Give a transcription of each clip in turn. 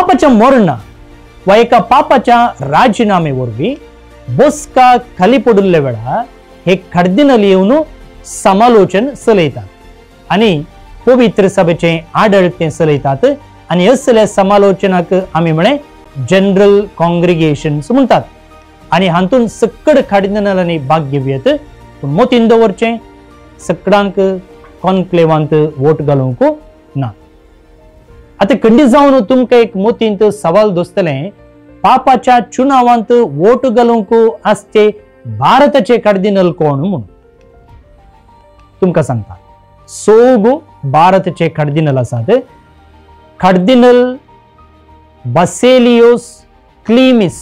पापाच्या मरण वा एका पापाच्या राजीनामे वरवीं बसका खाली पडुल्ल्या वेळा हे कार्डिनल येवन समालोचन चलयतात आणि पवित्र सभेचे आडळते चलयतात आणि असल्या समालोचनाक आम्ही म्हणे जनरल कॉंग्रिगेशन्स म्हणतात आणि हातून सक्कड कार्डिनलांनी भाग घेवयेत पूण मोतीन दवरचे सक्कडांक कॉन्क्लेवांत वोट घालूंक ना. आता खंडीत जावन तुमकां एक मोतींत सवाल दोस्तले पापाच्या चुनावांत वोट घालूंक आसचे भारताचे कार्डिनल कोण म्हणून तुमकां सांगता. सोग भारताचे कार्डिनल आसात. कार्डिनल बासेलियोस क्लीमिस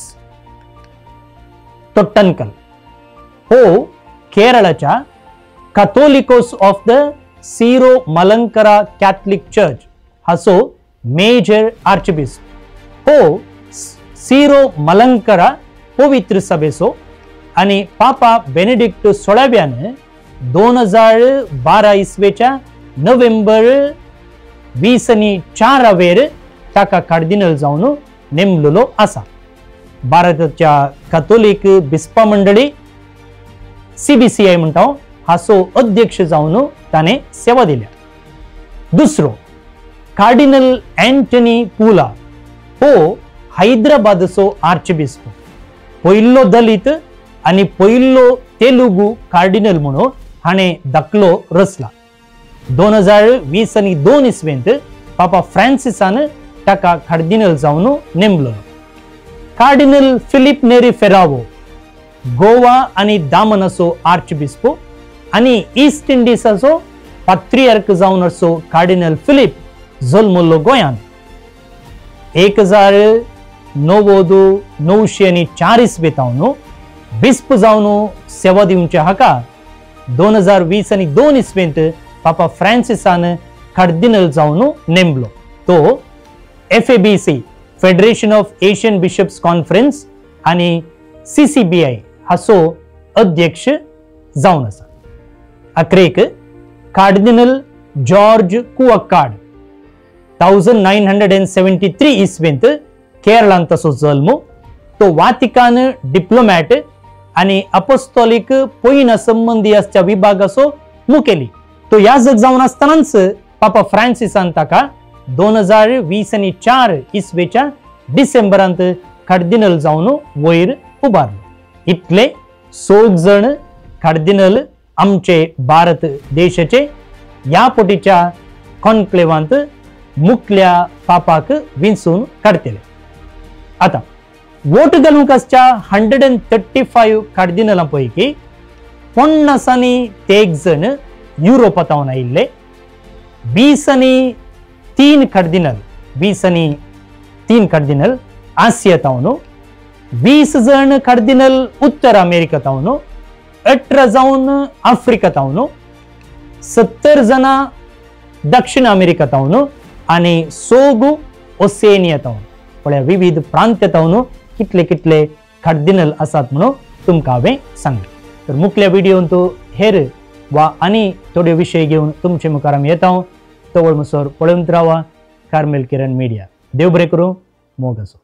तोट्टनकल हो केरळाच्या Catholicos of the Syro Malankara Catholic church हाचो मेजर आर्चबिशप हो सीरो मलंकरा पवित्र सभेचो आणि पापा बेनेडिक्ट 16व्यान 2012 इसवेच्या नोव्हेंबर 24 ताका कार्डिनल जावन नेमलेलो आसा. भारताच्या कॅथोलिक बिस्पा मंडळी CBCI म्हणटा हाचो अध्यक्ष जावन ताणे सेवा दिल्या. दुसरो कार्डिनल एंटनी पुला हो हैदराबादचो आर्चबिशप पयलो दलित आणि पयलो तेलुगू कार्डिनल म्हणून हाणे दाखलो रचला. 2022 इसवेंत पापा फ्रांसिसान ताका कार्डिनल जावन नेमलो. कार्डिनल फिलिप नेरी फेरावो गोवा आणि दामनाचो आर्चबिशप आणि ईस्ट इंडिसाचो पात्रियार्क जावन असो कार्डिनल फिलिप जल्मलो गोंयांत 1904 इसवेतावन बिस्प जावन सेवा दिवच्या हाका 2022 इसवेंत पापा फ्रांसिसान कार्डिनल जावन नेमलो. तो FABC federation of Asian bishops conference आणि CCBI हाचो अध्यक्ष जावन आसा. अकरेक कार्डिनल जॉर्ज कुअक्काड 1973 इसवेंत केरळांत ताचो जल्म. तो वातिकान डिप्लोमॅट आणि अपोस्तोलिक पयना संबंधी असच्या विभागाचो मुखेली. तो याजक जावन आसतनाच पापा फ्रांसिसान ताका 2024 इसवेच्या डिसेंबरांत कार्डिनल जावन वयर उबारलो. इतले 6 जण कार्डिनल आमचे भारत देशाचे या पोटीच्या कॉन्क्लेवांत मुखल्या पापाक विंचून काढतले. आता वोट घालूंक आसच्या 135 कार्डिनलांपैकी 50 जण युरोपांतावन आयिल्ले. 20 कार्डिनल आसियातावन 20 जण कार्डिनल उत्तर अमेरिकातावन 18 जावन आफ्रिकातावन 70 जना दक्षिण अमेरिकातावन आणि 16 ओसेनियातावन पळय विविध प्रांतातावन कितले कितले कार्डिनल आसात म्हणून तुमकां हांवें सांगलें. तर मुखल्या व्हिडिओन तो हेर वा आनी थोडे विशय घेवन तुमचे मुखार आमी येता. तवळ मसोर पळयत रावा कार्मेल किरण मिडिया. देव बरें करूं. मोग आसूं.